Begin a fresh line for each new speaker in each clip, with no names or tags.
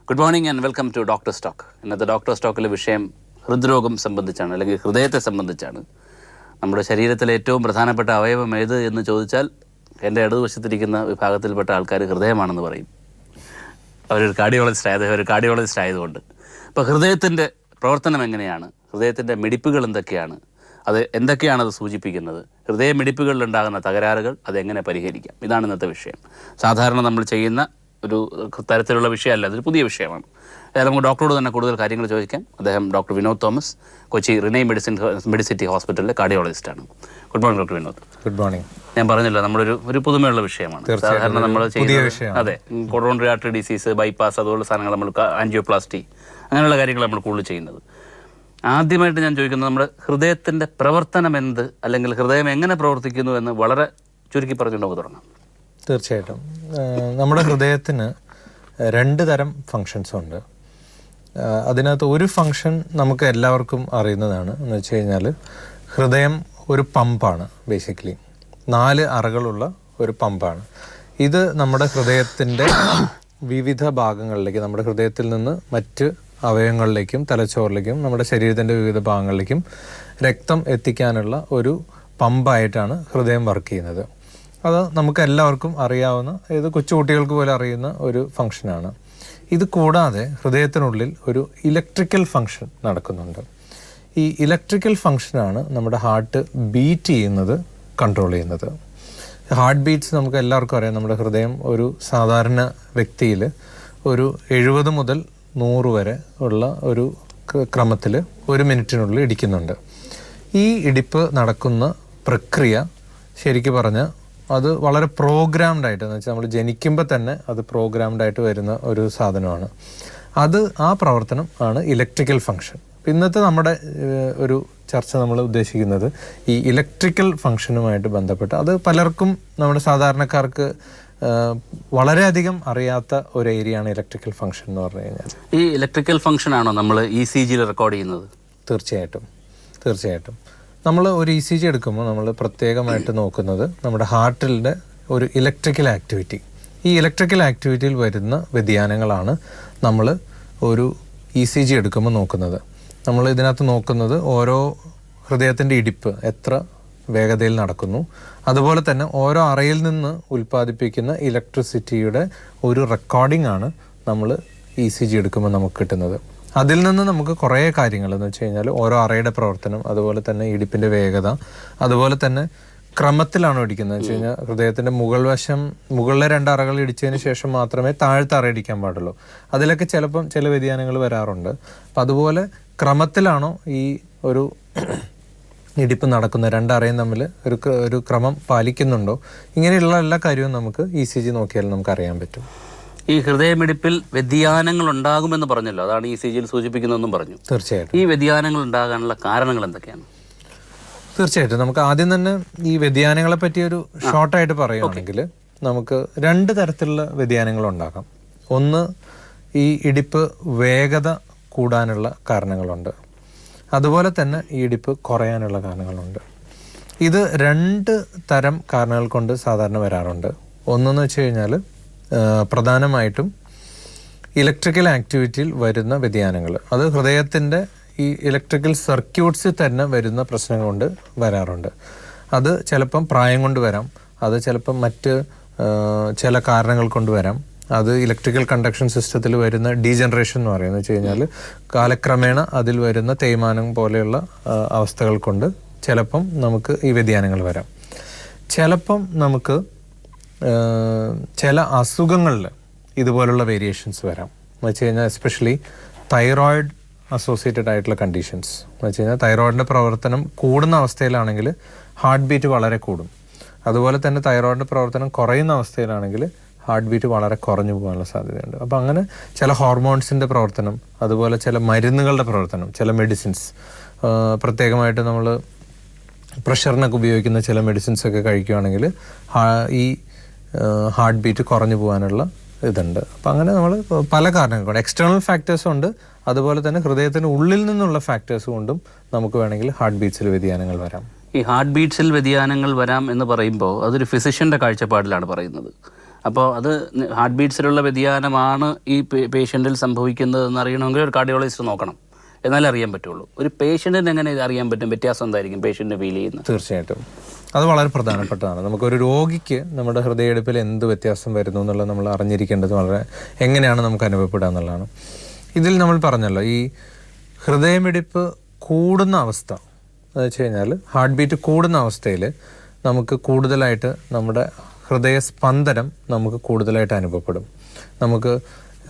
Good morning and welcome to doctor stock. ഇന്നത്തെ doctor സ്റ്റോക്കിലെ വിഷയം ഹൃദ്രോഗം സംബന്ധിച്ചാണ്, അല്ലെങ്കിൽ ഹൃദയത്തെ സംബന്ധിച്ചാണ്. നമ്മുടെ ശരീരത്തിലെ ഏറ്റവും പ്രധാനപ്പെട്ട അവയവം ഏത് എന്ന് ചോദിച്ചാൽ എൻ്റെ ഇടതുവശത്തിരിക്കുന്ന വിഭാഗത്തിൽപ്പെട്ട ആൾക്കാർ ഹൃദയമാണെന്ന് പറയും. അവരൊരു കാർഡിയോളജിസ്റ്റ് ആയതുകൊണ്ട്. അപ്പോൾ ഹൃദയത്തിൻ്റെ പ്രവർത്തനം എങ്ങനെയാണ്, ഹൃദയത്തിൻ്റെ മിടിപ്പുകൾ എന്തൊക്കെയാണ്, അത് എന്തൊക്കെയാണ് അത് സൂചിപ്പിക്കുന്നത്, ഹൃദയമിടിപ്പുകളിലുണ്ടാകുന്ന തകരാറുകൾ അതെങ്ങനെ പരിഹരിക്കാം, ഇതാണ് ഇന്നത്തെ വിഷയം. സാധാരണ നമ്മൾ ചെയ്യുന്ന ഒരു തരത്തിലുള്ള വിഷയമല്ല, അതൊരു പുതിയ വിഷയമാണ്. അതായത് നമുക്ക് ഡോക്ടറോട് തന്നെ കൂടുതൽ കാര്യങ്ങൾ ചോദിക്കാം. അദ്ദേഹം ഡോക്ടർ വിനോദ് തോമസ്, കൊച്ചി റിനൈ മെഡിസിറ്റി ഹോസ്പിറ്റലിലെ കാർഡിയോളജിസ്റ്റാണ്. Good morning doctor Vinod.
Good morning.
ഞാൻ പറഞ്ഞല്ലോ, നമ്മളൊരു പുതുമയുള്ള വിഷയമാണ്. സാധാരണ നമ്മൾ ചെയ്യുന്നത് അതെ കൊറോണറി ആർട്ടറി ഡിസീസ്, ബൈപ്പാസ്, അതുപോലുള്ള സാധനങ്ങൾ, നമ്മൾ ആൻജിയോപ്ലാസ്റ്റി, അങ്ങനെയുള്ള കാര്യങ്ങൾ നമ്മൾ കൂടുതൽ ചെയ്യുന്നത്. ആദ്യമായിട്ട് ഞാൻ ചോദിക്കുന്നത്, നമ്മുടെ ഹൃദയത്തിൻ്റെ പ്രവർത്തനം എന്ത്, അല്ലെങ്കിൽ ഹൃദയം എങ്ങനെ പ്രവർത്തിക്കുന്നു എന്ന് വളരെ ചുരുക്കി പറഞ്ഞുകൊണ്ട് നമുക്ക് തുടങ്ങാം.
തീർച്ചയായിട്ടും നമ്മുടെ ഹൃദയത്തിന് 2 തരം ഫങ്ഷൻസ് ഉണ്ട്. അതിനകത്ത് ഒരു ഫങ്ഷൻ നമുക്ക് എല്ലാവർക്കും അറിയുന്നതാണ്. എന്ന് വെച്ച് കഴിഞ്ഞാൽ ഹൃദയം ഒരു പമ്പാണ്. ബേസിക്കലി 4 അറകളുള്ള ഒരു പമ്പാണ്. ഇത് നമ്മുടെ ഹൃദയത്തിൻ്റെ വിവിധ ഭാഗങ്ങളിലേക്ക്, നമ്മുടെ ഹൃദയത്തിൽ നിന്ന് മറ്റ് അവയവങ്ങളിലേക്കും തലച്ചോറിലേക്കും നമ്മുടെ ശരീരത്തിൻ്റെ വിവിധ ഭാഗങ്ങളിലേക്കും രക്തം എത്തിക്കാനുള്ള ഒരു പമ്പായിട്ടാണ് ഹൃദയം വർക്ക് ചെയ്യുന്നത്. അത് നമുക്ക് എല്ലാവർക്കും അറിയാവുന്ന, ഏത് കൊച്ചുകുട്ടികൾക്ക് പോലും അറിയുന്ന ഒരു ഫങ്ഷനാണ്. ഇത് കൂടാതെ ഹൃദയത്തിനുള്ളിൽ ഒരു ഇലക്ട്രിക്കൽ ഫങ്ഷൻ നടക്കുന്നുണ്ട്. ഈ ഇലക്ട്രിക്കൽ ഫങ്ഷനാണ് നമ്മുടെ ഹാർട്ട് ബീറ്റ് ചെയ്യുന്നത്, കൺട്രോൾ ചെയ്യുന്നത്. ഹാർട്ട് ബീറ്റ്സ് നമുക്ക് എല്ലാവർക്കും അറിയാം. നമ്മുടെ ഹൃദയം ഒരു സാധാരണ വ്യക്തിയിൽ ഒരു 70 മുതൽ 100 വരെ ഉള്ള ഒരു ക്രമത്തിൽ 1 മിനിറ്റിനുള്ളിൽ ഇടിക്കുന്നുണ്ട്. ഈ ഇടിപ്പ് നടക്കുന്ന പ്രക്രിയ ശരിക്കും പറഞ്ഞാൽ അത് വളരെ പ്രോഗ്രാംഡായിട്ട്, എന്ന് വെച്ചാൽ നമ്മൾ ജനിക്കുമ്പോൾ തന്നെ അത് പ്രോഗ്രാംഡായിട്ട് വരുന്ന ഒരു സാധനമാണ്. ആ പ്രവർത്തനം ആണ് ഇലക്ട്രിക്കൽ ഫങ്ഷൻ. ഇന്നത്തെ നമ്മുടെ ഒരു ചർച്ച നമ്മൾ ഉദ്ദേശിക്കുന്നത് ഈ ഇലക്ട്രിക്കൽ ഫങ്ഷനുമായിട്ട് ബന്ധപ്പെട്ട്, അത് പലർക്കും നമ്മുടെ സാധാരണക്കാർക്ക് വളരെയധികം അറിയാത്ത ഒരു ഏരിയയാണ് ഇലക്ട്രിക്കൽ ഫങ്ഷൻ എന്ന് പറഞ്ഞു കഴിഞ്ഞാൽ.
ഈ ഇലക്ട്രിക്കൽ ഫങ്ഷനാണോ നമ്മൾ ECGയിൽ റെക്കോർഡ് ചെയ്യുന്നത്?
തീർച്ചയായിട്ടും നമ്മൾ ഒരു ECG എടുക്കുമ്പോൾ നമ്മൾ പ്രത്യേകമായിട്ട് നോക്കുന്നത് നമ്മുടെ ഹാർട്ടിൻ്റെ ഒരു ഇലക്ട്രിക്കൽ ആക്ടിവിറ്റി. ഈ ഇലക്ട്രിക്കൽ ആക്ടിവിറ്റിയിൽ വരുന്ന വ്യതിയാനങ്ങളാണ് നമ്മൾ ഒരു ECG എടുക്കുമ്പോൾ നോക്കുന്നത്. നമ്മൾ ഇതിനകത്ത് നോക്കുന്നത് ഓരോ ഹൃദയത്തിൻ്റെ ഇടിപ്പ് എത്ര വേഗതയിൽ നടക്കുന്നു, അതുപോലെ തന്നെ ഓരോ അറയിൽ നിന്ന് ഉൽപ്പാദിപ്പിക്കുന്ന ഇലക്ട്രിസിറ്റിയുടെ ഒരു റെക്കോർഡിംഗ് ആണ് നമ്മൾ ECG എടുക്കുമ്പോൾ നമുക്ക് കിട്ടുന്നത്. അതിൽ നിന്ന് നമുക്ക് കുറേ കാര്യങ്ങൾ, എന്ന് വെച്ച് കഴിഞ്ഞാൽ ഓരോ അറയുടെ പ്രവർത്തനം, അതുപോലെ തന്നെ ഇടിപ്പിൻ്റെ വേഗത, അതുപോലെ തന്നെ ക്രമത്തിലാണോ ഇടിക്കുന്നത് വെച്ച് കഴിഞ്ഞാൽ ഹൃദയത്തിൻ്റെ മുകളിലെ 2 അറകൾ ഇടിച്ചതിന് ശേഷം മാത്രമേ താഴത്തെ അറ ഇടിക്കാൻ പാടുള്ളൂ. അതിലൊക്കെ ചിലപ്പം ചില വ്യതിയാനങ്ങൾ വരാറുണ്ട്. അപ്പം അതുപോലെ ക്രമത്തിലാണോ ഈ ഒരു ഇടിപ്പ് നടക്കുന്നത്, 2 അറയും തമ്മിൽ ഒരു ക്രമം പാലിക്കുന്നുണ്ടോ, ഇങ്ങനെയുള്ള എല്ലാ കാര്യവും നമുക്ക് ECG നോക്കിയാൽ നമുക്ക് അറിയാൻ പറ്റും.
ഈ ഹൃദയമിടിപ്പിൽ വ്യതിയാനങ്ങൾ ഉണ്ടാകുമെന്ന് പറഞ്ഞല്ലോ, അതാണ് ECGയിൽ സൂചിപ്പിക്കുന്നതെന്നും പറഞ്ഞു.
തീർച്ചയായിട്ടും.
ഈ വ്യതിയാനങ്ങൾ ഉണ്ടാകാനുള്ള കാരണങ്ങൾ എന്തൊക്കെയാണ്?
തീർച്ചയായിട്ടും നമുക്ക് ആദ്യം തന്നെ ഈ വ്യതിയാനങ്ങളെ പറ്റി ഒരു ഷോർട്ടായിട്ട് പറയുകയാണെങ്കിൽ, നമുക്ക് 2 തരത്തിലുള്ള വ്യതിയാനങ്ങൾ ഉണ്ടാകാം. ഒന്ന്, ഈ ഇടിപ്പ് വേഗത കൂടാനുള്ള കാരണങ്ങളുണ്ട്. അതുപോലെ തന്നെ ഈ ഇടിപ്പ് കുറയാനുള്ള കാരണങ്ങളുണ്ട്. ഇത് 2 തരം കാരണങ്ങൾ കൊണ്ട് സാധാരണ വരാറുണ്ട്. ഒന്നെന്ന് വെച്ച് കഴിഞ്ഞാൽ പ്രധാനമായിട്ടും ഇലക്ട്രിക്കൽ ആക്ടിവിറ്റിയിൽ വരുന്ന വ്യതിയാനങ്ങൾ, അത് ഹൃദയത്തിൻ്റെ ഈ ഇലക്ട്രിക്കൽ സർക്യൂട്ട്സിൽ തന്നെ വരുന്ന പ്രശ്നങ്ങൾ കൊണ്ട് വരാറുണ്ട്. അത് ചിലപ്പം പ്രായം കൊണ്ട് വരാം, അത് ചിലപ്പം മറ്റ് ചില കാരണങ്ങൾ കൊണ്ട് വരാം. അത് ഇലക്ട്രിക്കൽ കണ്ടക്ഷൻ സിസ്റ്റത്തിൽ വരുന്ന ഡീജനറേഷൻ എന്ന് പറയുന്നത് വെച്ച് കഴിഞ്ഞാൽ കാലക്രമേണ അതിൽ വരുന്ന തേയ്മാനം പോലെയുള്ള അവസ്ഥകൾ കൊണ്ട് ചിലപ്പം നമുക്ക് ഈ വ്യതിയാനങ്ങൾ വരാം. ചിലപ്പം നമുക്ക് ചില അസുഖങ്ങളിൽ ഇതുപോലുള്ള വേരിയേഷൻസ് വരാം. എന്ന് വെച്ച് കഴിഞ്ഞാൽ എസ്പെഷ്യലി തൈറോയിഡ് അസോസിയേറ്റഡ് ആയിട്ടുള്ള കണ്ടീഷൻസ്. എന്ന് വെച്ച് കഴിഞ്ഞാൽ തൈറോയിഡിൻ്റെ പ്രവർത്തനം കൂടുന്ന അവസ്ഥയിലാണെങ്കിൽ ഹാർട്ട് ബീറ്റ് വളരെ കൂടും. അതുപോലെ തന്നെ തൈറോയിഡിൻ്റെ പ്രവർത്തനം കുറയുന്ന അവസ്ഥയിലാണെങ്കിൽ ഹാർട്ട് ബീറ്റ് വളരെ കുറഞ്ഞു പോകാനുള്ള സാധ്യതയുണ്ട്. അപ്പോൾ അങ്ങനെ ചില ഹോർമോൺസിൻ്റെ പ്രവർത്തനം, അതുപോലെ ചില മരുന്നുകളുടെ പ്രവർത്തനം, ചില മെഡിസിൻസ്, പ്രത്യേകമായിട്ട് നമ്മൾ പ്രഷറിനൊക്കെ ഉപയോഗിക്കുന്ന ചില മെഡിസിൻസൊക്കെ കഴിക്കുകയാണെങ്കിൽ ഈ ഹാർട്ട് ബീറ്റ് കുറഞ്ഞു പോകാനുള്ള ഇതുണ്ട്. അപ്പം അങ്ങനെ നമ്മൾ പല കാരണങ്ങളുണ്ട്. എക്സ്റ്റേണൽ ഫാക്ടേഴ്സും ഉണ്ട്, അതുപോലെ തന്നെ ഹൃദയത്തിന് ഉള്ളിൽ നിന്നുള്ള ഫാക്ടേഴ്സ് കൊണ്ടും നമുക്ക് വേണമെങ്കിൽ ഹാർട്ട് ബീറ്റ്സിൽ വ്യതിയാനങ്ങൾ വരാം.
ഈ ഹാർട്ട് ബീറ്റ്സിൽ വ്യതിയാനങ്ങൾ വരാം എന്ന് പറയുമ്പോൾ അതൊരു ഫിസിഷ്യൻ്റെ കാഴ്ചപ്പാടിലാണ് പറയുന്നത്. അപ്പോൾ അത് ഹാർട്ട് ബീറ്റ്സിലുള്ള വ്യതിയാനമാണ് ഈ പേഷ്യൻറ്റിൽ സംഭവിക്കുന്നതെന്ന് അറിയണമെങ്കിൽ ഒരു കാർഡിയോളജിസ്റ്റ് നോക്കണം, എന്നാലേ അറിയാൻ പറ്റുള്ളൂ. ഒരു പേഷ്യൻറ്റിന് എങ്ങനെ ഇത് അറിയാൻ പറ്റും? വ്യത്യാസം എന്തായിരിക്കും പേഷ്യൻറ്റിന് ഫീൽ ചെയ്യുന്നത്?
തീർച്ചയായിട്ടും അത് വളരെ പ്രധാനപ്പെട്ടതാണ്. നമുക്കൊരു രോഗിക്ക് നമ്മുടെ ഹൃദയമിടിപ്പിൽ എന്ത് വ്യത്യാസം വരുന്നു എന്നുള്ളത് നമ്മൾ അറിഞ്ഞിരിക്കേണ്ടത് വളരെ എങ്ങനെയാണ് നമുക്ക് അനുഭവപ്പെടുക എന്നുള്ളതാണ്. ഇതിൽ നമ്മൾ പറഞ്ഞല്ലോ, ഈ ഹൃദയമിടിപ്പ് കൂടുന്ന അവസ്ഥ എന്ന് വെച്ച് കഴിഞ്ഞാൽ ഹാർട്ട് ബീറ്റ് കൂടുന്ന അവസ്ഥയിൽ നമുക്ക് കൂടുതലായിട്ട് നമ്മുടെ ഹൃദയസ്പന്ദനം നമുക്ക് കൂടുതലായിട്ട് അനുഭവപ്പെടും. നമുക്ക്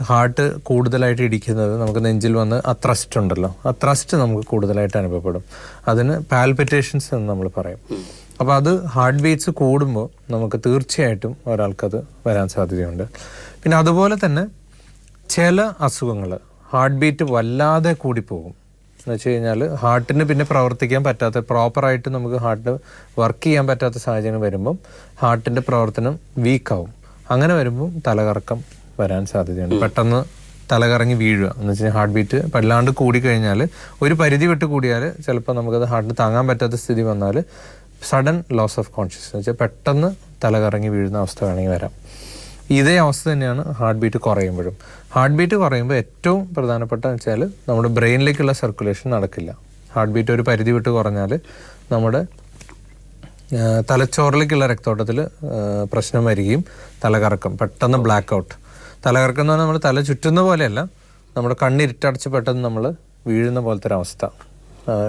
ഹാർട്ട് കൂടുതലായിട്ട് ഇടിക്കുന്നത് നമുക്ക് നെഞ്ചിൽ വന്ന് ആ ത്രസ്റ്റ് ഉണ്ടല്ലോ, ആ ത്രസ്റ്റ് നമുക്ക് കൂടുതലായിട്ട് അനുഭവപ്പെടും. അതിന് പാൽപിറ്റേഷൻസ് എന്ന് നമ്മൾ പറയും. അപ്പോൾ അത് ഹാർട്ട് ബീറ്റ്സ് കൂടുമ്പോൾ നമുക്ക് തീർച്ചയായിട്ടും ഒരാൾക്കത് വരാൻ സാധ്യതയുണ്ട്. പിന്നെ അതുപോലെ തന്നെ ചില അസുഖങ്ങൾ ഹാർട്ട് ബീറ്റ് വല്ലാതെ കൂടിപ്പോകും. എന്ന് വെച്ച് കഴിഞ്ഞാൽ ഹാർട്ടിന് പിന്നെ പ്രവർത്തിക്കാൻ പറ്റാത്ത, പ്രോപ്പറായിട്ട് നമുക്ക് ഹാർട്ട് വർക്ക് ചെയ്യാൻ പറ്റാത്ത സാഹചര്യം വരുമ്പം ഹാർട്ടിൻ്റെ പ്രവർത്തനം വീക്കാവും. അങ്ങനെ വരുമ്പം തലകറക്കം വരാൻ സാധ്യതയുണ്ട്. പെട്ടെന്ന് തലകറങ്ങി വീഴുക എന്ന് വെച്ച് കഴിഞ്ഞാൽ ഹാർട്ട് ബീറ്റ് വല്ലാണ്ട് കൂടിക്കഴിഞ്ഞാൽ, ഒരു പരിധി വിട്ട് കൂടിയാൽ ചിലപ്പോൾ നമുക്കത് ഹാർട്ടിന് താങ്ങാൻ പറ്റാത്ത സ്ഥിതി വന്നാൽ സഡൻ ലോസ് ഓഫ് കോൺഷ്യസ്നസ് എന്ന് വെച്ചാൽ പെട്ടെന്ന് തലകറങ്ങി വീഴുന്ന അവസ്ഥ വേണമെങ്കിൽ വരാം. ഇതേ അവസ്ഥ തന്നെയാണ് ഹാർട്ട് ബീറ്റ് കുറയുമ്പോഴും. ഹാർട്ട് ബീറ്റ് കുറയുമ്പോൾ ഏറ്റവും പ്രധാനപ്പെട്ട വെച്ചാൽ നമ്മുടെ ബ്രെയിനിലേക്കുള്ള സർക്കുലേഷൻ നടക്കില്ല. ഹാർട്ട് ബീറ്റ് ഒരു പരിധി വിട്ട് കുറഞ്ഞാൽ നമ്മുടെ തലച്ചോറിലേക്കുള്ള രക്തോട്ടത്തിൽ പ്രശ്നം വരികയും തലകറക്കം, പെട്ടെന്ന് ബ്ലാക്ക് ഔട്ട്. തലകറക്കം എന്ന് പറഞ്ഞാൽ നമ്മൾ തല ചുറ്റുന്ന പോലെയല്ല, നമ്മുടെ കണ്ണിരുട്ടടച്ച് പെട്ടെന്ന് നമ്മൾ വീഴുന്ന പോലത്തെ ഒരവസ്ഥ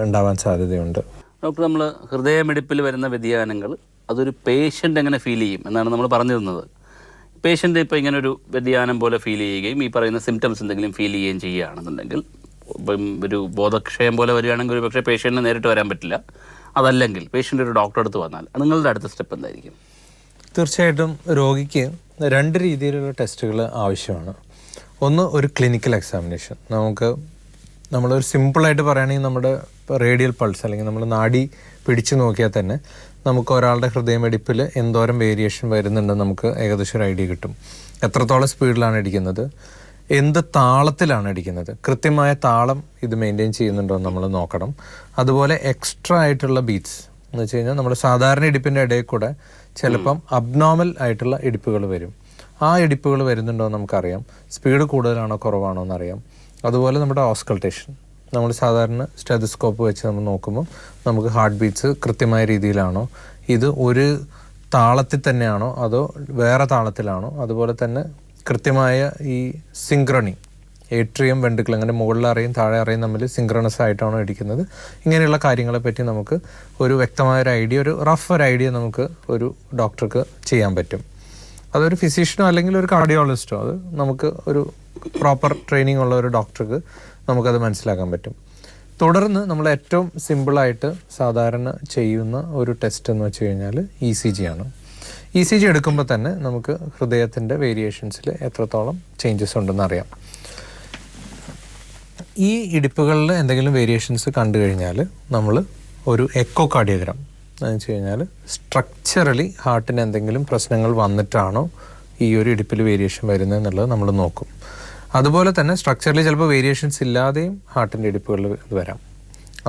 ഉണ്ടാവാൻ സാധ്യതയുണ്ട്.
ഡോക്ടർ, നമ്മൾ ഹൃദയമിടിപ്പിൽ വരുന്ന വ്യതിയാനങ്ങൾ അതൊരു പേഷ്യൻ്റ് എങ്ങനെ ഫീൽ ചെയ്യും എന്നാണ് നമ്മൾ പറഞ്ഞിരുന്നത്. പേഷ്യൻ്റ് ഇപ്പോൾ ഇങ്ങനൊരു വ്യതിയാനം പോലെ ഫീൽ ചെയ്യുകയും ഈ പറയുന്ന സിംറ്റംസ് എന്തെങ്കിലും ഫീൽ ചെയ്യുകയും ചെയ്യുകയാണെന്നുണ്ടെങ്കിൽ, ഇപ്പം ഒരു ബോധക്ഷയം പോലെ വരികയാണെങ്കിൽ ഒരു പക്ഷേ പേഷ്യൻറ്റിന് നേരിട്ട് വരാൻ പറ്റില്ല. അതല്ലെങ്കിൽ പേഷ്യൻ്റ് ഒരു ഡോക്ടറെ അടുത്ത് വന്നാൽ നിങ്ങളുടെ അടുത്ത സ്റ്റെപ്പ് എന്തായിരിക്കും?
തീർച്ചയായിട്ടും രോഗിക്ക് രണ്ട് രീതിയിലുള്ള ടെസ്റ്റുകൾ ആവശ്യമാണ്. ഒന്ന്, ഒരു ക്ലിനിക്കൽ എക്സാമിനേഷൻ. നമ്മളൊരു സിമ്പിളായിട്ട് പറയുകയാണെങ്കിൽ നമ്മുടെ റേഡിയൽ പൾസ് അല്ലെങ്കിൽ നമ്മൾ നാഡി പിടിച്ചു നോക്കിയാൽ തന്നെ നമുക്ക് ഒരാളുടെ ഹൃദയമിടിപ്പിൽ എന്തോരം വേരിയേഷൻ വരുന്നുണ്ടെന്ന് നമുക്ക് ഏകദേശം ഒരു ഐഡിയ കിട്ടും. എത്രത്തോളം സ്പീഡിലാണ് ഇടിക്കുന്നത്, എന്ത് താളത്തിലാണ് ഇടിക്കുന്നത്, കൃത്യമായ താളം ഇത് മെയിൻറ്റെയിൻ ചെയ്യുന്നുണ്ടോ എന്ന് നമ്മൾ നോക്കണം. അതുപോലെ എക്സ്ട്രാ ആയിട്ടുള്ള ബീറ്റ്സ് എന്ന് വെച്ച് കഴിഞ്ഞാൽ നമ്മുടെ സാധാരണ ഇടിപ്പിൻ്റെ ഇടയിൽ കൂടെ ചിലപ്പം അബ്നോർമൽ ആയിട്ടുള്ള ഇടിപ്പുകൾ വരും. ആ ഇടിപ്പുകൾ വരുന്നുണ്ടോ എന്ന് നമുക്കറിയാം. സ്പീഡ് കൂടുതലാണോ കുറവാണോ എന്നറിയാം. അതുപോലെ നമ്മുടെ ഓസ്കൾട്ടേഷൻ, നമ്മൾ സാധാരണ സ്റ്റെതസ്കോപ്പ് വെച്ച് നമ്മൾ നോക്കുമ്പോൾ നമുക്ക് ഹാർട്ട് ബീറ്റ്സ് കൃത്യമായ രീതിയിലാണോ, ഇത് ഒരു താളത്തിൽ തന്നെയാണോ അതോ വേറെ താളത്തിലാണോ, അതുപോലെ തന്നെ കൃത്യമായ ഈ സിങ്ക്രണി, ഏട്രിയം വെൻട്രിക്കിൾ അങ്ങനെ മുകളിൽ അറിയും താഴെ അറിയും തമ്മിൽ സിങ്ക്രണസ് ആയിട്ടാണോ ഇടിക്കുന്നത്, ഇങ്ങനെയുള്ള കാര്യങ്ങളെ പറ്റി നമുക്ക് ഒരു വ്യക്തമായൊരു ഐഡിയ, ഒരു റഫ് ഒരു ഐഡിയ നമുക്ക് ഒരു ഡോക്ടർക്ക് ചെയ്യാൻ പറ്റും. അതൊരു ഫിസിഷ്യനോ അല്ലെങ്കിൽ ഒരു കാർഡിയോളജിസ്റ്റോ, അത് നമുക്ക് ഒരു പ്രോപ്പർ ട്രെയിനിങ് ഉള്ള ഒരു ഡോക്ടർക്ക് നമുക്കത് മനസ്സിലാക്കാൻ പറ്റും. തുടർന്ന് നമ്മൾ ഏറ്റവും സിമ്പിളായിട്ട് സാധാരണ ചെയ്യുന്ന ഒരു ടെസ്റ്റ് എന്ന് വെച്ച് കഴിഞ്ഞാൽ ECG ആണ്. ECG എടുക്കുമ്പോൾ തന്നെ നമുക്ക് ഹൃദയത്തിൻ്റെ വേരിയേഷൻസിൽ എത്രത്തോളം ചേഞ്ചസ് ഉണ്ടെന്ന് അറിയാം. ഈ ഇടിപ്പുകളിൽ എന്തെങ്കിലും വേരിയേഷൻസ് കണ്ടു കഴിഞ്ഞാൽ നമ്മൾ ഒരു എക്കോ കാർഡിയോഗ്രാം എന്ന് വെച്ച് കഴിഞ്ഞാൽ സ്ട്രക്ചറലി ഹാർട്ടിന് എന്തെങ്കിലും പ്രശ്നങ്ങൾ വന്നിട്ടാണോ ഈ ഒരു ഇടിപ്പിൽ വേരിയേഷൻ വരുന്നത് എന്നുള്ളത് നമ്മൾ നോക്കും. അതുപോലെ തന്നെ സ്ട്രക്ചറലി ചിലപ്പോൾ വേരിയേഷൻസ് ഇല്ലാതെയും ഹാർട്ടിൻ്റെ ഇടിപ്പുകളിൽ വരാം.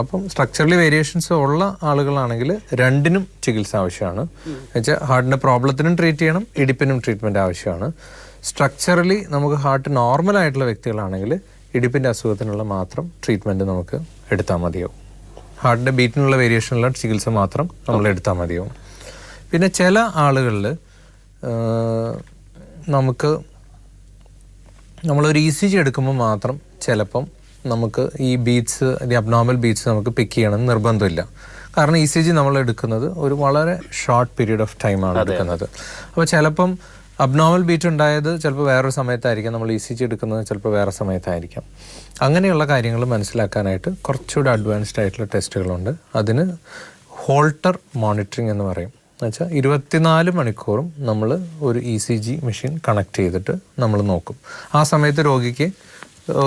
അപ്പം സ്ട്രക്ചറലി വേരിയേഷൻസ് ഉള്ള ആളുകളാണെങ്കിൽ രണ്ടിനും ചികിത്സ ആവശ്യമാണ്. എന്നുവെച്ചാൽ ഹാർട്ടിൻ്റെ പ്രോബ്ലത്തിനും ട്രീറ്റ് ചെയ്യണം, ഇടിപ്പിനും ട്രീറ്റ്മെൻറ്റ് ആവശ്യമാണ്. സ്ട്രക്ചറലി നമുക്ക് ഹാർട്ട് നോർമലായിട്ടുള്ള വ്യക്തികളാണെങ്കിൽ ഇടിപ്പിൻ്റെ അസുഖത്തിനുള്ള മാത്രം ട്രീറ്റ്മെൻറ്റ് നമുക്ക് എടുത്താൽ മതിയാവും. ഹാർട്ടിൻ്റെ ബീറ്റിനുള്ള വേരിയേഷനുള്ള ചികിത്സ മാത്രം നമ്മൾ എടുത്താൽ മതിയാവും. പിന്നെ ചില ആളുകളിൽ നമ്മളൊരു ECG എടുക്കുമ്പോൾ മാത്രം ചിലപ്പം നമുക്ക് ഈ ബീറ്റ്സ്, ഈ അബ്നോർമൽ ബീറ്റ്സ് നമുക്ക് പിക്ക് ചെയ്യണമെന്ന് നിർബന്ധമില്ല. കാരണം ECG നമ്മൾ എടുക്കുന്നത് ഒരു വളരെ ഷോർട്ട് പീരീഡ് ഓഫ് ടൈമാണ് എടുക്കുന്നത്. അപ്പോൾ ചിലപ്പം അബ്നോർമൽ ബീറ്റ് ഉണ്ടായത് ചിലപ്പോൾ വേറൊരു സമയത്തായിരിക്കാം, നമ്മൾ ECG എടുക്കുന്നത് ചിലപ്പോൾ വേറെ സമയത്തായിരിക്കാം. അങ്ങനെയുള്ള കാര്യങ്ങൾ മനസ്സിലാക്കാനായിട്ട് കുറച്ചുകൂടി അഡ്വാൻസ്ഡ് ആയിട്ടുള്ള ടെസ്റ്റുകളുണ്ട്. അതിന് ഹോൾട്ടർ മോണിറ്ററിങ് എന്ന് പറയും. എന്നുവെച്ചാൽ 24 മണിക്കൂറും നമ്മൾ ഒരു ECG മെഷീൻ കണക്ട് ചെയ്തിട്ട് നമ്മൾ നോക്കും. ആ സമയത്ത് രോഗിക്ക്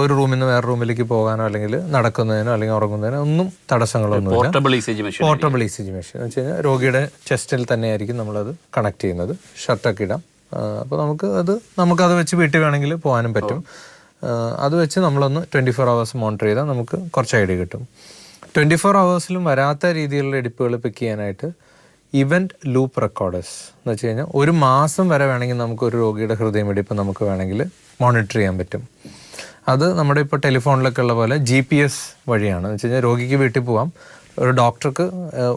ഒരു റൂമിൽ നിന്ന് വേറെ റൂമിലേക്ക് പോകാനോ അല്ലെങ്കിൽ നടക്കുന്നതിനോ അല്ലെങ്കിൽ ഉറങ്ങുന്നതിനോ ഒന്നും തടസ്സങ്ങളൊന്നുമില്ല. പോർട്ടബിൾ ECG മെഷീൻ എന്ന് വെച്ച് കഴിഞ്ഞാൽ രോഗിയുടെ ചെസ്റ്റിൽ തന്നെയായിരിക്കും നമ്മളത് കണക്ട് ചെയ്യുന്നത്. ഷർട്ടൊക്കെ ഇടാം. അപ്പോൾ നമുക്കത് വെച്ച് വീട്ടിൽ വേണമെങ്കിൽ പോകാനും പറ്റും. അത് വെച്ച് നമ്മളൊന്ന് 24 hours മോണിറ്റർ ചെയ്താൽ നമുക്ക് കുറച്ച് ഐഡിയ കിട്ടും. 24 hours വരാത്ത രീതിയിലുള്ള ഇടിപ്പുകൾ പിക്ക് ചെയ്യാനായിട്ട് ഇവൻറ്റ് ലൂപ്പ് റെക്കോർഡേഴ്സ് എന്ന് വെച്ച് കഴിഞ്ഞാൽ ഒരു മാസം വരെ വേണമെങ്കിൽ നമുക്ക് ഒരു രോഗിയുടെ ഹൃദയമിടിപ്പ് നമുക്ക് വേണമെങ്കിൽ മോണിറ്റർ ചെയ്യാൻ പറ്റും. അത് നമ്മുടെ ഇപ്പോൾ ടെലിഫോണിലൊക്കെ ഉള്ള പോലെ GPS വഴിയാണ്. എന്ന് വെച്ച് കഴിഞ്ഞാൽ രോഗിക്ക് വീട്ടിൽ പോവാം, ഒരു ഡോക്ടർക്ക്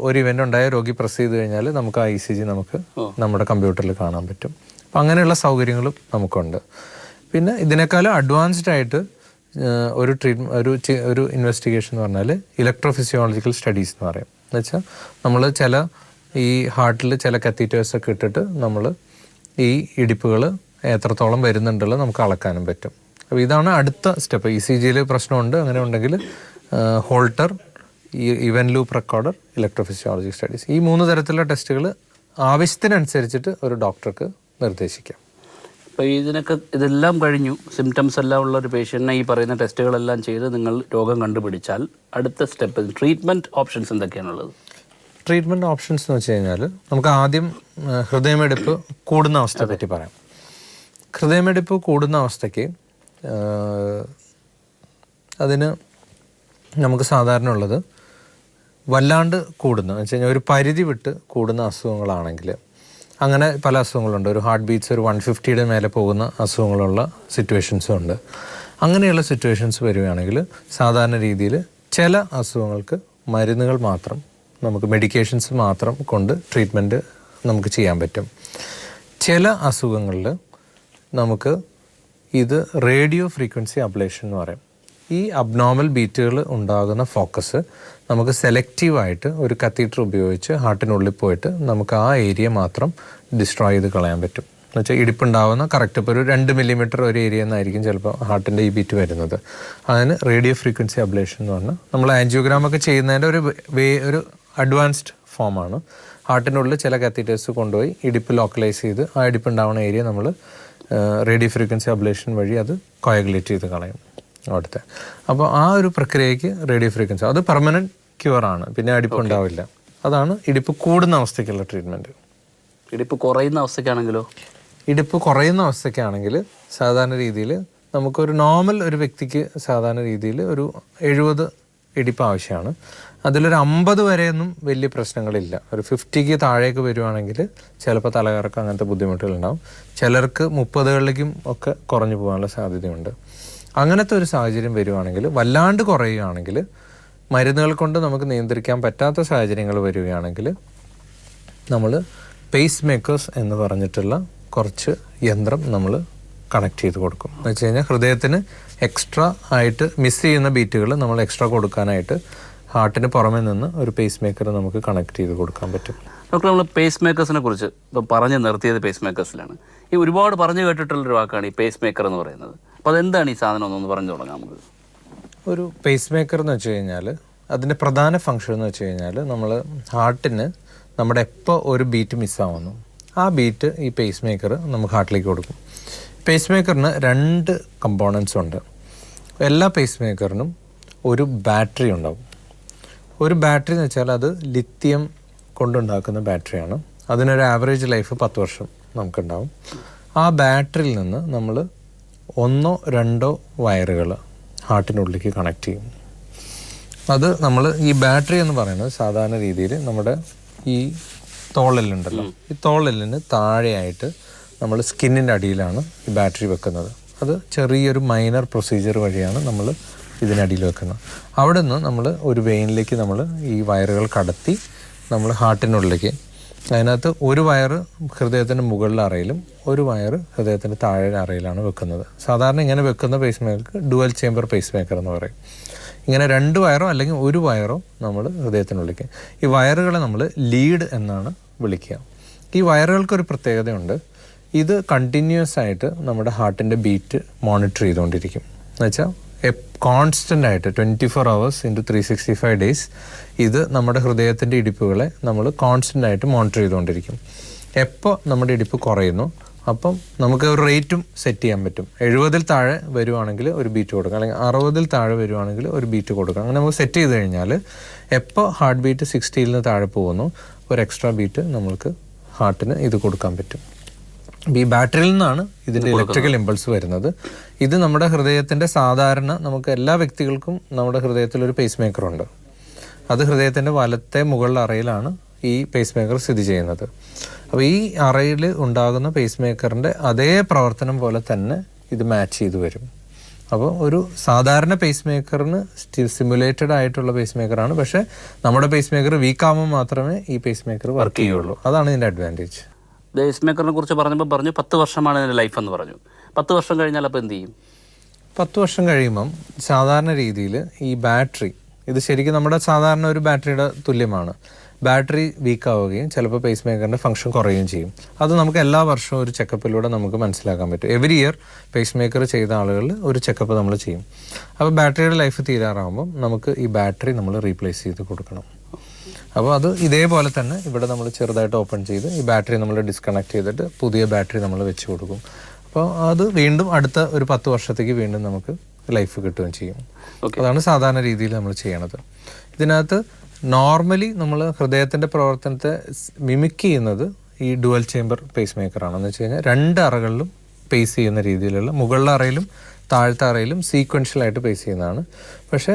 ഒരു ഇവൻ്റ് ഉണ്ടായ രോഗി പ്രസ് ചെയ്ത് കഴിഞ്ഞാൽ നമുക്ക് ആ ECG നമുക്ക് നമ്മുടെ കമ്പ്യൂട്ടറിൽ കാണാൻ പറ്റും. അപ്പം അങ്ങനെയുള്ള സൗകര്യങ്ങളും നമുക്കുണ്ട്. പിന്നെ ഇതിനേക്കാളും അഡ്വാൻസ്ഡ് ആയിട്ട് ഒരു ഒരു ഇൻവെസ്റ്റിഗേഷൻ എന്ന് പറഞ്ഞാൽ ഇലക്ട്രോഫിസിയോളജിക്കൽ സ്റ്റഡീസ് എന്ന് പറയും. എന്ന് വെച്ചാൽ നമ്മൾ ചില ഈ ഹാർട്ടിൽ ചില കത്തീറ്റേഴ്സൊക്കെ ഇട്ടിട്ട് നമ്മൾ ഈ ഇടിപ്പുകൾ എത്രത്തോളം വരുന്നുണ്ടല്ലോ നമുക്ക് അളക്കാനും പറ്റും. അപ്പോൾ ഇതാണ് അടുത്ത സ്റ്റെപ്പ്. ECGയിൽ പ്രശ്നമുണ്ട് അങ്ങനെ ഉണ്ടെങ്കിൽ ഹോൾട്ടർ, ഇവൻ ലൂപ്പ് റെക്കോർഡർ, ഇലക്ട്രോഫിസിയോളജി സ്റ്റഡീസ്, ഈ 3 തരത്തിലുള്ള ടെസ്റ്റുകൾ ആവശ്യത്തിനനുസരിച്ചിട്ട് ഒരു ഡോക്ടർക്ക് നിർദ്ദേശിക്കാം.
അപ്പോൾ ഇതെല്ലാം കഴിഞ്ഞു, സിംറ്റംസ് എല്ലാം ഉള്ള ഒരു പേഷ്യൻറ്റിനെ ഈ പറയുന്ന ടെസ്റ്റുകളെല്ലാം ചെയ്ത് നിങ്ങൾ രോഗം കണ്ടുപിടിച്ചാൽ അടുത്ത സ്റ്റെപ്പ് ട്രീറ്റ്മെൻറ്റ് ഓപ്ഷൻസ് എന്തൊക്കെയാണുള്ളത്?
ട്രീറ്റ്മെൻറ്റ് ഓപ്ഷൻസ് എന്ന് വെച്ച് കഴിഞ്ഞാൽ നമുക്ക് ആദ്യം ഹൃദയമിടിപ്പ് കൂടുന്ന അവസ്ഥയെ പറ്റി പറയാം. ഹൃദയമിടിപ്പ് കൂടുന്ന അവസ്ഥയ്ക്ക് അതിന് നമുക്ക് സാധാരണ ഉള്ളത് വല്ലാണ്ട് കൂടുന്ന എന്ന് വെച്ച് കഴിഞ്ഞാൽ ഒരു പരിധി വിട്ട് കൂടുന്ന അസുഖങ്ങളാണെങ്കിൽ, അങ്ങനെ പല അസുഖങ്ങളുണ്ട്. ഒരു ഹാർട്ട് ബീറ്റ്സ് ഒരു 150യുടെ മേലെ പോകുന്ന അസുഖങ്ങളുള്ള സിറ്റുവേഷൻസും ഉണ്ട്. അങ്ങനെയുള്ള സിറ്റുവേഷൻസ് വരികയാണെങ്കിൽ സാധാരണ രീതിയിൽ ചില അസുഖങ്ങൾക്ക് മരുന്നുകൾ മാത്രം, നമുക്ക് മെഡിക്കേഷൻസ് മാത്രം കൊണ്ട് ട്രീറ്റ്മെൻറ്റ് നമുക്ക് ചെയ്യാൻ പറ്റും. ചില അസുഖങ്ങളിൽ നമുക്ക് ഇത് റേഡിയോ ഫ്രീക്വൻസി അബ്ലേഷൻ എന്ന് പറയും. ഈ അബ്നോർമൽ ബീറ്റുകൾ ഉണ്ടാകുന്ന ഫോക്കസ് നമുക്ക് സെലക്റ്റീവായിട്ട് ഒരു കത്തീറ്റർ ഉപയോഗിച്ച് ഹാർട്ടിനുള്ളിൽ പോയിട്ട് നമുക്ക് ആ ഏരിയ മാത്രം ഡിസ്ട്രോയ് ചെയ്ത് കളയാൻ പറ്റും. എന്ന് വെച്ചാൽ ഇടിപ്പുണ്ടാവുന്ന കറക്റ്റ് ഇപ്പോൾ ഒരു 2 മില്ലിമീറ്റർ ഒരു ഏരിയ എന്നായിരിക്കും ചിലപ്പോൾ ഹാർട്ടിൻ്റെ ഈ ബീറ്റ് വരുന്നത്. അതിന് റേഡിയോ ഫ്രീക്വൻസി അബ്ലേഷൻ എന്ന് പറഞ്ഞാൽ നമ്മൾ ആൻജിയോഗ്രാമൊക്കെ ചെയ്യുന്നതിൻ്റെ ഒരു അഡ്വാൻസ്ഡ് ഫോമാണ്. ഹാർട്ടിനുള്ളിൽ ചില കത്തീറ്റേഴ്സ് കൊണ്ടുപോയി ഇടിപ്പ് ലോക്കലൈസ് ചെയ്ത് ആ ഇടിപ്പുണ്ടാവുന്ന ഏരിയ നമ്മൾ റേഡിയോ ഫ്രീക്വൻസി അബ്ലേഷൻ വഴി അത് കോയഗുലേറ്റ് ചെയ്ത് കളയും അവിടുത്തെ. അപ്പോൾ ആ ഒരു പ്രക്രിയയ്ക്ക് റേഡിയോ ഫ്രീക്വൻസി അത് പെർമനൻറ്റ് ക്യൂറാണ്, പിന്നെ ഇടിപ്പ് ഉണ്ടാവില്ല. അതാണ് ഇടിപ്പ് കൂടുന്ന അവസ്ഥയ്ക്കുള്ള ട്രീറ്റ്മെൻറ്റ്.
ഇടിപ്പ് കുറയുന്ന അവസ്ഥയ്ക്കാണെങ്കിലോ?
ഇടിപ്പ് കുറയുന്ന അവസ്ഥയ്ക്കാണെങ്കിൽ സാധാരണ രീതിയിൽ നമുക്കൊരു നോർമൽ ഒരു വ്യക്തിക്ക് സാധാരണ രീതിയിൽ ഒരു 70 ഇടിപ്പ് ആവശ്യമാണ്. അതിലൊരു 50 വരെയൊന്നും വലിയ പ്രശ്നങ്ങളില്ല. ഒരു 50ക്ക് താഴേക്ക് വരുവാണെങ്കിൽ ചിലപ്പോൾ തലകറക്കം അങ്ങനത്തെ ബുദ്ധിമുട്ടുകളുണ്ടാവും. ചിലർക്ക് 30കളിലേക്കും ഒക്കെ കുറഞ്ഞു പോകാനുള്ള സാധ്യതയുണ്ട്. അങ്ങനത്തെ ഒരു സാഹചര്യം വരുവാണെങ്കിൽ, വല്ലാണ്ട് കുറയുകയാണെങ്കിൽ, മരുന്നുകൾ കൊണ്ട് നമുക്ക് നിയന്ത്രിക്കാൻ പറ്റാത്ത സാഹചര്യങ്ങൾ വരികയാണെങ്കിൽ നമ്മൾ പേസ് മേക്കേഴ്സ് എന്ന് പറഞ്ഞിട്ടുള്ള കുറച്ച് യന്ത്രം നമ്മൾ കണക്ട് ചെയ്ത് കൊടുക്കും. എന്ന് വെച്ച് കഴിഞ്ഞാൽ ഹൃദയത്തിന് എക്സ്ട്രാ ആയിട്ട് മിസ് ചെയ്യുന്ന ബീറ്റുകൾ നമ്മൾ എക്സ്ട്രാ കൊടുക്കാനായിട്ട് ഹാർട്ടിന് പുറമെ നിന്ന് ഒരു പേസ് മേക്കർ നമുക്ക് കണക്ട് ചെയ്ത് കൊടുക്കാൻ പറ്റും.
ഡോക്ടർ, നമ്മൾ പേസ് മേക്കേഴ്സിനെ കുറിച്ച് ഇപ്പോൾ പറഞ്ഞു നിർത്തിയത് പേസ് മേക്കേഴ്സിലാണ്. ഈ ഒരുപാട് പറഞ്ഞു കേട്ടിട്ടുള്ളൊരു വാക്കാണ് ഈ പേസ് മേക്കർ എന്ന് പറയുന്നത്. അപ്പോൾ അതെന്താണ് ഈ സാധനം എന്നൊന്ന് പറഞ്ഞു തുടങ്ങാം നമുക്ക്.
ഒരു പേസ് മേക്കർ എന്ന് വെച്ച് കഴിഞ്ഞാൽ അതിൻ്റെ പ്രധാന ഫങ്ഷൻ എന്ന് വെച്ച് കഴിഞ്ഞാൽ നമ്മൾ ഹാർട്ടിന് നമ്മുടെ എപ്പോൾ ഒരു ബീറ്റ് മിസ്സാവുന്നു ആ ബീറ്റ് ഈ പേസ് മേക്കർ നമുക്ക് ഹാർട്ടിലേക്ക് കൊടുക്കും. പേസ് മേക്കറിന് 2 കമ്പോണൻസ് ഉണ്ട്. എല്ലാ പേസ് മേക്കറിനും ഒരു ബാറ്ററി ഉണ്ടാവും. ഒരു ബാറ്ററി എന്ന് വെച്ചാൽ അത് ലിത്തിയം കൊണ്ടുണ്ടാക്കുന്ന ബാറ്ററിയാണ്. അതിനൊരു ആവറേജ് ലൈഫ് 10 വർഷം നമുക്കുണ്ടാവും. ആ ബാറ്ററിയിൽ നിന്ന് നമ്മൾ 1 or 2 വയറുകൾ ഹാർട്ടിനുള്ളിലേക്ക് കണക്ട് ചെയ്യും. അത് നമ്മൾ ഈ ബാറ്ററി എന്ന് പറയുന്നത് സാധാരണ രീതിയിൽ നമ്മുടെ ഈ തോളെല്ലുണ്ടല്ലോ, ഈ തോളെല്ലിന് താഴെയായിട്ട് നമ്മൾ സ്കിന്നിൻ്റെ അടിയിലാണ് ഈ ബാറ്ററി വെക്കുന്നത്. അത് ചെറിയൊരു മൈനർ പ്രൊസീജിയർ വഴിയാണ് നമ്മൾ ഇതിനടിയിൽ വെക്കുന്നത്. അവിടെ നിന്ന് നമ്മൾ ഒരു വെയിനിലേക്ക് നമ്മൾ ഈ വയറുകൾ കടത്തി നമ്മൾ ഹാർട്ടിനുള്ളിലേക്ക്, അതിനകത്ത് ഒരു വയറ് ഹൃദയത്തിൻ്റെ മുകളിലെ അറയിലും ഒരു വയറ് ഹൃദയത്തിൻ്റെ താഴെ അറയിലാണ് വെക്കുന്നത്. സാധാരണ ഇങ്ങനെ വെക്കുന്ന പേസ് മേക്കർക്ക് ഡുവൽ ചേംബർ പേസ് മേക്കർ എന്ന് പറയും. ഇങ്ങനെ 2 വയറോ അല്ലെങ്കിൽ ഒരു വയറോ നമ്മൾ ഹൃദയത്തിനുള്ളിലേക്ക്, ഈ വയറുകളെ നമ്മൾ ലീഡ് എന്നാണ് വിളിക്കുക. ഈ വയറുകൾക്കൊരു പ്രത്യേകതയുണ്ട്. ഇത് കണ്ടിന്യൂസ് ആയിട്ട് നമ്മുടെ ഹാർട്ടിൻ്റെ ബീറ്റ് മോണിറ്റർ ചെയ്തുകൊണ്ടിരിക്കും. എന്നുവെച്ചാൽ കോൺസ്റ്റൻ്റ് ആയിട്ട് 24 hours into 365 days ഇത് നമ്മുടെ ഹൃദയത്തിൻ്റെ ഇടിപ്പുകളെ നമ്മൾ കോൺസ്റ്റൻ്റ് ആയിട്ട് മോണിറ്റർ ചെയ്തുകൊണ്ടിരിക്കും. എപ്പോൾ നമ്മുടെ ഇടിപ്പ് കുറയുന്നു അപ്പം നമുക്ക് ഒരു റേറ്റും സെറ്റ് ചെയ്യാൻ പറ്റും. 70-ൽ താഴെ വരുവാണെങ്കിൽ ഒരു ബീറ്റ് കൊടുക്കാം, അല്ലെങ്കിൽ 60-ൽ താഴെ വരുവാണെങ്കിൽ ഒരു ബീറ്റ് കൊടുക്കാം. അങ്ങനെ നമുക്ക് സെറ്റ് ചെയ്ത് കഴിഞ്ഞാൽ എപ്പോൾ ഹാർട്ട് ബീറ്റ് 60-ൽ നിന്ന് താഴെ പോകുന്നു ഒരു എക്സ്ട്രാ ബീറ്റ് നമ്മൾക്ക് ഹാർട്ടിന് ഇത് കൊടുക്കാൻ പറ്റും. ഈ ബാറ്ററിയിൽ നിന്നാണ് ഇതിൻ്റെ ഇലക്ട്രിക്കൽ ഇമ്പൾസ് വരുന്നത്. ഇത് നമ്മുടെ ഹൃദയത്തിൻ്റെ സാധാരണ നമുക്ക് എല്ലാ വ്യക്തികൾക്കും നമ്മുടെ ഹൃദയത്തിലൊരു പേസ് മേക്കറുണ്ട്. അത് ഹൃദയത്തിൻ്റെ വലത്തെ മുകളിലെ അറയിലാണ് ഈ പേസ് മേക്കർ സ്ഥിതി ചെയ്യുന്നത്. അപ്പോൾ ഈ അറയിൽ ഉണ്ടാകുന്ന പേസ് മേക്കറിൻ്റെ അതേ പ്രവർത്തനം പോലെ തന്നെ ഇത് മാച്ച് ചെയ്ത് വരും. അപ്പോൾ ഒരു സാധാരണ പേസ് മേക്കറിന് സിമുലേറ്റഡ് ആയിട്ടുള്ള പേസ് മേക്കറാണ്. പക്ഷേ നമ്മുടെ പേസ് മേക്കർ വീക്കാകുമ്പോൾ മാത്രമേ ഈ പേസ് മേക്കർ വർക്ക് ചെയ്യുള്ളൂ. അതാണ് ഇതിൻ്റെ അഡ്വാൻറ്റേജ്.
പേസ് മേക്കറിനെ കുറിച്ച് പറഞ്ഞപ്പോൾ പറഞ്ഞു 10 വർഷമാണ് ഇതിൻ്റെ ലൈഫ് എന്ന് പറഞ്ഞു. 10 വർഷം കഴിഞ്ഞാൽ അപ്പോൾ എന്ത് ചെയ്യും?
10 വർഷം കഴിയുമ്പം സാധാരണ രീതിയിൽ ഈ ബാറ്ററി, ഇത് ശരിക്കും നമ്മുടെ സാധാരണ ഒരു ബാറ്ററിയുടെ തുല്യമാണ്. ബാറ്ററി വീക്കാവുകയും ചിലപ്പോൾ പേസ് മേക്കറിൻ്റെ ഫംഗ്ഷൻ കുറയുകയും ചെയ്യും. അത് നമുക്ക് എല്ലാ വർഷവും ഒരു ചെക്കപ്പിലൂടെ നമുക്ക് മനസ്സിലാക്കാൻ പറ്റും. എവറി ഇയർ പേസ് മേക്കർ ചെയ്ത ആളുകളിൽ ഒരു ചെക്കപ്പ് നമ്മൾ ചെയ്യും. അപ്പോൾ ബാറ്ററിയുടെ ലൈഫ് തീരാറാകുമ്പം നമുക്ക് ഈ ബാറ്ററി നമ്മൾ റീപ്ലേസ് ചെയ്ത് കൊടുക്കണം. അപ്പോൾ അത് ഇതേപോലെ തന്നെ ഇവിടെ നമ്മൾ ചെറുതായിട്ട് ഓപ്പൺ ചെയ്ത് ഈ ബാറ്ററി നമ്മൾ ഡിസ്കണക്ട് ചെയ്തിട്ട് പുതിയ ബാറ്ററി നമ്മൾ വെച്ച് കൊടുക്കും. അപ്പോൾ അത് വീണ്ടും അടുത്ത ഒരു 10 വർഷത്തേക്ക് വീണ്ടും നമുക്ക് ലൈഫ് കിട്ടുകയും ചെയ്യും. അതാണ് സാധാരണ രീതിയിൽ നമ്മൾ ചെയ്യണത്. ഇതിനകത്ത് നോർമലി നമ്മൾ ഹൃദയത്തിൻ്റെ പ്രവർത്തനത്തെ മിമിക് ചെയ്യുന്നത് ഈ ഡുവൽ ചേംബർ പേസ് മേക്കറാണ്. എന്ന് വെച്ച് കഴിഞ്ഞാൽ 2 അറകളിലും പേസ് ചെയ്യുന്ന രീതിയിലുള്ള, മുകളിലെ അറയിലും താഴത്തെ അറയിലും സീക്വൻഷ്യലായിട്ട് പേസ് ചെയ്യുന്നതാണ്. പക്ഷേ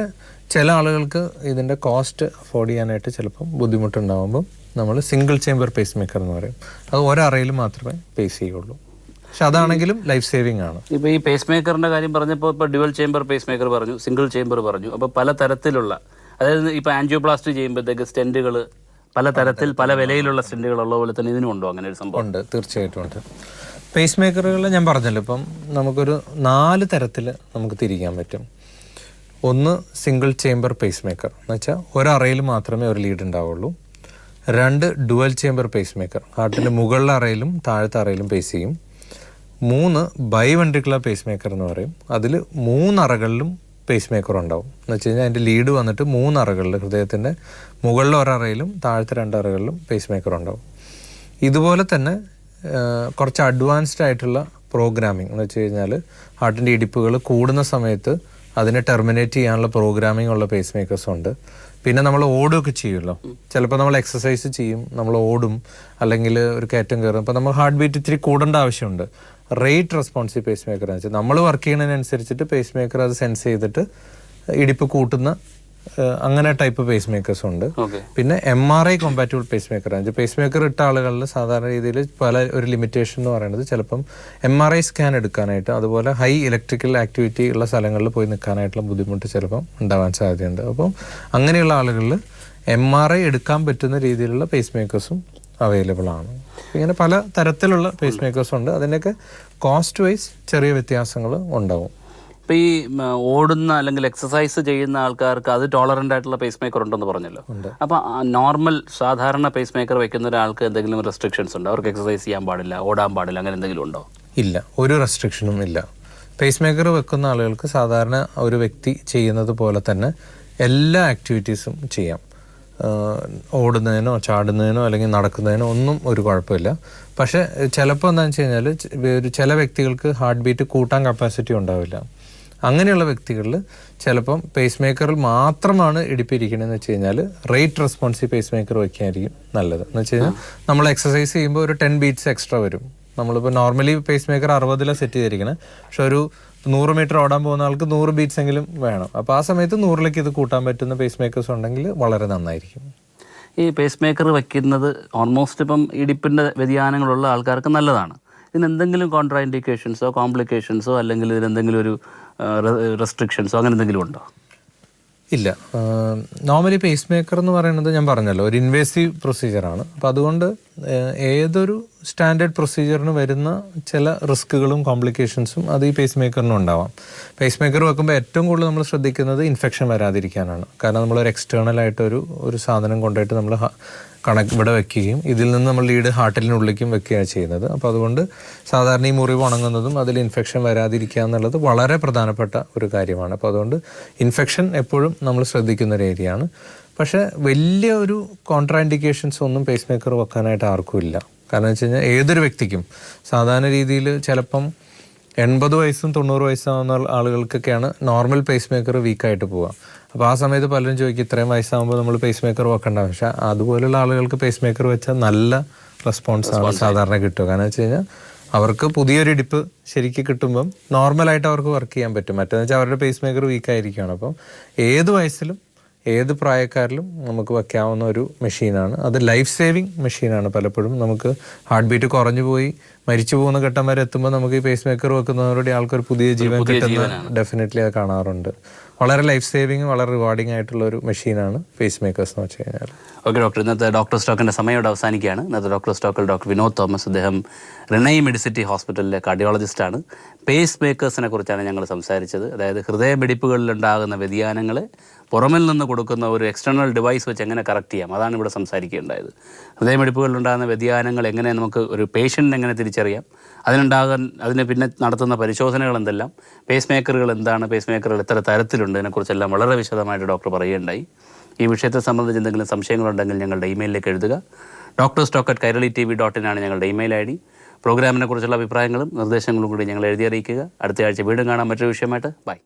ചില ആളുകൾക്ക് ഇതിൻ്റെ കോസ്റ്റ് അഫോർഡ് ചെയ്യാനായിട്ട് ചിലപ്പം ബുദ്ധിമുട്ടുണ്ടാകുമ്പം നമ്മൾ സിംഗിൾ ചേംബർ പേസ് മേക്കർ എന്ന് പറയും. അത് ഒരറയിൽ മാത്രമേ പേസ് ചെയ്യുള്ളൂ. പക്ഷെ അതാണെങ്കിലും ലൈഫ് സേവിങ് ആണ്.
ഇപ്പോൾ ഈ പേസ് മേക്കറിൻ്റെ കാര്യം പറഞ്ഞപ്പോൾ ഇപ്പോൾ ഡ്യുവൽ ചേംബർ പേസ് മേക്കർ പറഞ്ഞു, സിംഗിൾ ചേംബർ പറഞ്ഞു. അപ്പോൾ പല തരത്തിലുള്ള, അതായത് ഇപ്പോൾ ആൻജിയോപ്ലാസ്റ്റി ചെയ്യുമ്പോഴത്തേക്ക് സ്റ്റെൻറ്റുകൾ പല തരത്തിൽ പല വിലയിലുള്ള സ്റ്റെൻറ്റുകൾ ഉള്ള പോലെ തന്നെ ഇതിനും ഉണ്ടോ അങ്ങനെ ഒരു സംഭവം?
ഉണ്ട്, തീർച്ചയായിട്ടും ഉണ്ട്. പേസ് മേക്കറുകൾ ഞാൻ പറഞ്ഞല്ലോ, ഇപ്പം നമുക്കൊരു 4 തരത്തിൽ നമുക്ക് തിരിക്കാൻ പറ്റും. ഒന്ന് സിംഗിൾ ചേംബർ പേസ് മേക്കർ എന്ന് വെച്ചാൽ ഒരറയിൽ മാത്രമേ ഒരു ലീഡ് ഉണ്ടാവുള്ളൂ. 2 ഡുവൽ ചേംബർ പേസ് മേക്കർ, ഹാർട്ടിൻ്റെ മുകളിലെ അറയിലും താഴത്തെ അറയിലും പേസ് ചെയ്യും. 3 ബൈവെൻട്രിക്കുലർ പേസ് മേക്കർ എന്ന് പറയും. അതിൽ 3 അറകളിലും പേസ് മേക്കർ ഉണ്ടാവും. എന്ന് വെച്ച് കഴിഞ്ഞാൽ അതിൻ്റെ ലീഡ് വന്നിട്ട് 3 അറകളിൽ, ഹൃദയത്തിൻ്റെ മുകളിലെ ഒരറയിലും താഴത്തെ 2 അറകളിലും പേസ് മേക്കർ ഉണ്ടാവും. ഇതുപോലെ തന്നെ കുറച്ച് അഡ്വാൻസ്ഡ് ആയിട്ടുള്ള പ്രോഗ്രാമിംഗ് എന്ന് വെച്ച് കഴിഞ്ഞാൽ ഹാർട്ടിൻ്റെ ഇടിപ്പുകൾ കൂടുന്ന സമയത്ത് അതിനെ ടെർമിനേറ്റ് ചെയ്യാനുള്ള പ്രോഗ്രാമിംഗ് ഉള്ള പേസ് മേക്കേഴ്സ് ഉണ്ട്. പിന്നെ നമ്മൾ ഓടുകയൊക്കെ ചെയ്യുമല്ലോ, ചിലപ്പോൾ നമ്മൾ എക്സസൈസ് ചെയ്യും, നമ്മൾ ഓടും, അല്ലെങ്കിൽ ഒരു കയറ്റം കയറും. അപ്പോൾ നമ്മൾ ഹാർട്ട് ബീറ്റ് ഇത്തിരി കൂടേണ്ട ആവശ്യമുണ്ട്. റേറ്റ് റെസ്പോൺസീവ് പേസ് മേക്കർ എന്ന് വെച്ചാൽ നമ്മൾ വർക്ക് ചെയ്യുന്നതിനനുസരിച്ചിട്ട് പേസ് മേക്കർ അത് സെൻസ് ചെയ്തിട്ട് ഇടിപ്പ് കൂട്ടുന്ന അങ്ങനെ ടൈപ്പ് പേസ് മേക്കേഴ്സ് ഉണ്ട്. പിന്നെ MRI കോമ്പാറ്റബിൾ പേസ് മേക്കർ ആണ്. പേസ് മേക്കർ ഇട്ട ആളുകളിൽ സാധാരണ രീതിയിൽ ഒരു ലിമിറ്റേഷൻ എന്ന് പറയുന്നത് ചിലപ്പം MRI സ്കാൻ എടുക്കാനായിട്ട്, അതുപോലെ ഹൈ ഇലക്ട്രിക്കൽ ആക്ടിവിറ്റി ഉള്ള സ്ഥലങ്ങളിൽ പോയി നിൽക്കാനായിട്ടുള്ള ബുദ്ധിമുട്ട് ചിലപ്പം ഉണ്ടാവാൻ സാധ്യതയുണ്ട്. അപ്പം അങ്ങനെയുള്ള ആളുകളിൽ MRI എടുക്കാൻ പറ്റുന്ന രീതിയിലുള്ള പേസ് മേക്കേഴ്സും അവൈലബിൾ ആണ്. ഇങ്ങനെ പല തരത്തിലുള്ള പേസ് മേക്കേഴ്സ് ഉണ്ട്. അതിൻ്റെയൊക്കെ കോസ്റ്റ് വൈസ് ചെറിയ വ്യത്യാസങ്ങൾ ഉണ്ടാവും.
ഇപ്പോൾ ഈ ഓടുന്ന അല്ലെങ്കിൽ എക്സസൈസ് ചെയ്യുന്ന ആൾക്കാർക്ക് അത് ടോളറൻ്റ് ആയിട്ടുള്ള പേസ് മേക്കർ ഉണ്ടെന്ന് പറഞ്ഞല്ലോ. അപ്പോൾ നോർമൽ സാധാരണ പേസ് മേക്കർ വെക്കുന്ന ഒരാൾക്ക് എന്തെങ്കിലും റെസ്ട്രിക്ഷൻസ് ഉണ്ടോ? അവർക്ക് എക്സസൈസ് ചെയ്യാൻ പാടില്ല, ഓടാൻ പാടില്ല, അങ്ങനെ എന്തെങ്കിലും ഉണ്ടോ?
ഇല്ല, ഒരു റെസ്ട്രിക്ഷനും ഇല്ല. പേസ് മേക്കർ വെക്കുന്ന ആളുകൾക്ക് സാധാരണ ഒരു വ്യക്തി ചെയ്യുന്നത് പോലെ തന്നെ എല്ലാ ആക്ടിവിറ്റീസും ചെയ്യാം. ഓടുന്നതിനോ ചാടുന്നതിനോ അല്ലെങ്കിൽ നടക്കുന്നതിനോ ഒന്നും ഒരു കുഴപ്പമില്ല. പക്ഷേ ചിലപ്പോൾ എന്താണെന്ന് വെച്ച് കഴിഞ്ഞാൽ ചില വ്യക്തികൾക്ക് ഹാർട്ട് ബീറ്റ് കൂട്ടാൻ കപ്പാസിറ്റി ഉണ്ടാവില്ല. അങ്ങനെയുള്ള വ്യക്തികളിൽ ചിലപ്പം പേസ് മേക്കറിൽ മാത്രമാണ് ഇടിപ്പിരിക്കണമെന്ന് വെച്ച് കഴിഞ്ഞാൽ റേറ്റ് റെസ്പോൺസീവ് പേസ് മേക്കർ വയ്ക്കാനായിരിക്കും നല്ലത്. എന്ന് വെച്ച് കഴിഞ്ഞാൽ നമ്മൾ എക്സസൈസ് ചെയ്യുമ്പോൾ ഒരു 10 ബീറ്റ്സ് എക്സ്ട്രാ വരും. നമ്മളിപ്പോൾ നോർമലി പേസ് മേക്കർ 60 സെറ്റ് ചെയ്തിരിക്കണം. പക്ഷെ ഒരു 100 മീറ്റർ ഓടാൻ പോകുന്ന ആൾക്ക് 100 ബീറ്റ്സ് എങ്കിലും വേണം. അപ്പോൾ ആ സമയത്ത് 100ലേക്ക് ഇത് കൂട്ടാൻ പറ്റുന്ന പേസ് മേക്കേഴ്സ് ഉണ്ടെങ്കിൽ വളരെ നന്നായിരിക്കും.
ഈ പേസ് മേക്കർ വയ്ക്കുന്നത് ഓൾമോസ്റ്റ് ഇപ്പം ഇടിപ്പിൻ്റെ വ്യതിയാനങ്ങളുള്ള ആൾക്കാർക്ക് നല്ലതാണ്. ഇതിനെന്തെങ്കിലും കോൺട്രാ ഇൻഡിക്കേഷൻസോ കോംപ്ലിക്കേഷൻസോ അല്ലെങ്കിൽ ഇതിനെന്തെങ്കിലും ഒരു റെസ്ട്രിക്ഷൻസോ അങ്ങനെ എന്തെങ്കിലും ഉണ്ടോ?
ഇല്ല. നോർമലി പേസ് മേക്കർ എന്ന് പറയുന്നത് ഞാൻ പറഞ്ഞല്ലോ ഒരു ഇൻവേസീവ് പ്രൊസീജിയറാണ്. അപ്പോൾ അതുകൊണ്ട് ഏതൊരു സ്റ്റാൻഡേർഡ് പ്രൊസീജിയറിന് വരുന്ന ചില റിസ്ക്കുകളും കോംപ്ലിക്കേഷൻസും അത് ഈ പേസ് മേക്കറിനും ഉണ്ടാവാം. പേസ് മേക്കർ വെക്കുമ്പോൾ ഏറ്റവും കൂടുതൽ നമ്മൾ ശ്രദ്ധിക്കുന്നത് ഇൻഫെക്ഷൻ വരാതിരിക്കാനാണ്. കാരണം നമ്മളൊരു എക്സ്റ്റേണലായിട്ട് ഒരു സാധനം കൊണ്ടുപോയിട്ട് നമ്മൾ ഇവിടെ വെക്കുകയും ഇതിൽ നിന്ന് നമ്മൾ ലീഡ് ഹാർട്ടിനുള്ളിലേക്കും വെക്കുകയാണ് ചെയ്യുന്നത്. അപ്പോൾ അതുകൊണ്ട് സാധാരണ ഈ മുറിവ് ഉണങ്ങുന്നതും അതിൽ ഇൻഫെക്ഷൻ വരാതിരിക്കുക എന്നുള്ളത് വളരെ പ്രധാനപ്പെട്ട ഒരു കാര്യമാണ്. അപ്പോൾ അതുകൊണ്ട് ഇൻഫെക്ഷൻ എപ്പോഴും നമ്മൾ ശ്രദ്ധിക്കുന്ന ഒരു ഏരിയയാണ്. പക്ഷേ വലിയ ഒരു കോൺട്രാ ഇൻഡിക്കേഷൻസ് ഒന്നും പേസ് മേക്കർ വെക്കാനായിട്ട് ആർക്കും ഇല്ല. കാരണം വെച്ച് കഴിഞ്ഞാൽ ഏതൊരു വ്യക്തിക്കും സാധാരണ രീതിയിൽ ചിലപ്പം 80 വയസ്സും 90 വയസ്സാവുന്ന ആളുകൾക്കൊക്കെയാണ് നോർമൽ പേസ് മേക്കർ വീക്കായിട്ട് പോവുക. അപ്പോൾ ആ സമയത്ത് പലരും ചോദിക്കും ഇത്രയും വയസ്സാകുമ്പോൾ നമ്മൾ പേസ് മേക്കർ വെക്കണ്ട. പക്ഷെ അതുപോലുള്ള ആളുകൾക്ക് പേസ് മേക്കർ വെച്ചാൽ നല്ല റെസ്പോൺസാണ് സാധാരണ കിട്ടുക. കാരണം വെച്ച് കഴിഞ്ഞാൽ അവർക്ക് പുതിയൊരു ഇടിപ്പ് ശരിക്കും കിട്ടുമ്പം നോർമലായിട്ട് അവർക്ക് വർക്ക് ചെയ്യാൻ പറ്റും. മറ്റേന്ന് വെച്ചാൽ അവരുടെ പേസ് മേക്കർ വീക്കായിരിക്കുകയാണ്. അപ്പം ഏത് വയസ്സിലും ഏത് പ്രായക്കാരിലും നമുക്ക് വെക്കാവുന്ന ഒരു മെഷീനാണ്. അത് ലൈഫ് സേവിങ് മെഷീനാണ്. പലപ്പോഴും നമുക്ക് ഹാർട്ട് ബീറ്റ് കുറഞ്ഞു പോയി മരിച്ചു പോകുന്ന ഘട്ടം വരെ എത്തുമ്പോൾ നമുക്ക് ഈ പേസ് മേക്കർ വെക്കുന്നതോടെ ആൾക്കൊരു പുതിയ ജീവൻ കിട്ടുന്ന ഡെഫിനറ്റ്ലി അത് കാണാറുണ്ട്. വളരെ ലൈഫ് സേവിങ്, വളരെ റിവാർഡിംഗ് ആയിട്ടുള്ള ഒരു മെഷീനാണ് പേസ് മേക്കേഴ്സ് എന്ന് വെച്ച് കഴിഞ്ഞാൽ.
ഓക്കെ ഡോക്ടർ, ഇന്നത്തെ ഡോക്ടർ സ്റ്റോക്കിൻ്റെ സമയം ഇവിടെ അവസാനിക്കുകയാണ്. ഇന്നത്തെ ഡോക്ടർ സ്റ്റോക്കിൽ ഡോക്ടർ വിനോദ് തോമസ്, അദ്ദേഹം റിനൈ മെഡിസിറ്റി ഹോസ്പിറ്റലിലെ കാർഡിയോളജിസ്റ്റാണ്. പേസ് മേക്കേഴ്സിനെ കുറിച്ചാണ് ഞങ്ങൾ സംസാരിച്ചത്. അതായത് ഹൃദയമിടിപ്പുകളിലുണ്ടാകുന്ന വ്യതിയാനങ്ങളെ പുറമിൽ നിന്ന് കൊടുക്കുന്ന ഒരു എക്സ്റ്റേണൽ ഡിവൈസ് വെച്ച് എങ്ങനെ കറക്റ്റ് ചെയ്യാം, അതാണ് ഇവിടെ സംസാരിക്കേണ്ടത്. ഹൃദയമിടിപ്പുകളിലുണ്ടാകുന്ന വ്യതിയാനങ്ങൾ എങ്ങനെ നമുക്ക് ഒരു പേഷ്യൻറ്റിനെ എങ്ങനെ തിരിച്ചറിയാം, അതിന് പിന്നെ നടത്തുന്ന പരിശോധനകൾ എന്തെല്ലാം, പേസ് മേക്കറുകൾ എന്താണ്, പേസ് മേക്കറുകൾ എത്ര തരത്തിലുണ്ട്, ഇതിനെക്കുറിച്ചെല്ലാം വളരെ വിശദമായിട്ട് ഡോക്ടർ പറയുകയുണ്ടായി. ഈ വിഷയത്തെ സംബന്ധിച്ച് എന്തെങ്കിലും സംശയങ്ങളുണ്ടെങ്കിൽ ഞങ്ങളുടെ ഇമെയിലിലേക്ക് എഴുതുക. doctorstock@kairolytv.in ആണ് ഞങ്ങളുടെ ഇമെയിൽ ID. പ്രോഗ്രാമിനെ കുറിച്ചുള്ള അഭിപ്രായങ്ങളും നിർദ്ദേശങ്ങളും കൂടി ഞങ്ങൾ എഴുതി അറിയിക്കുക. അടുത്ത ആഴ്ച വീണ്ടും കാണാൻ മറ്റൊരു വിഷയമായിട്ട്. ബൈ.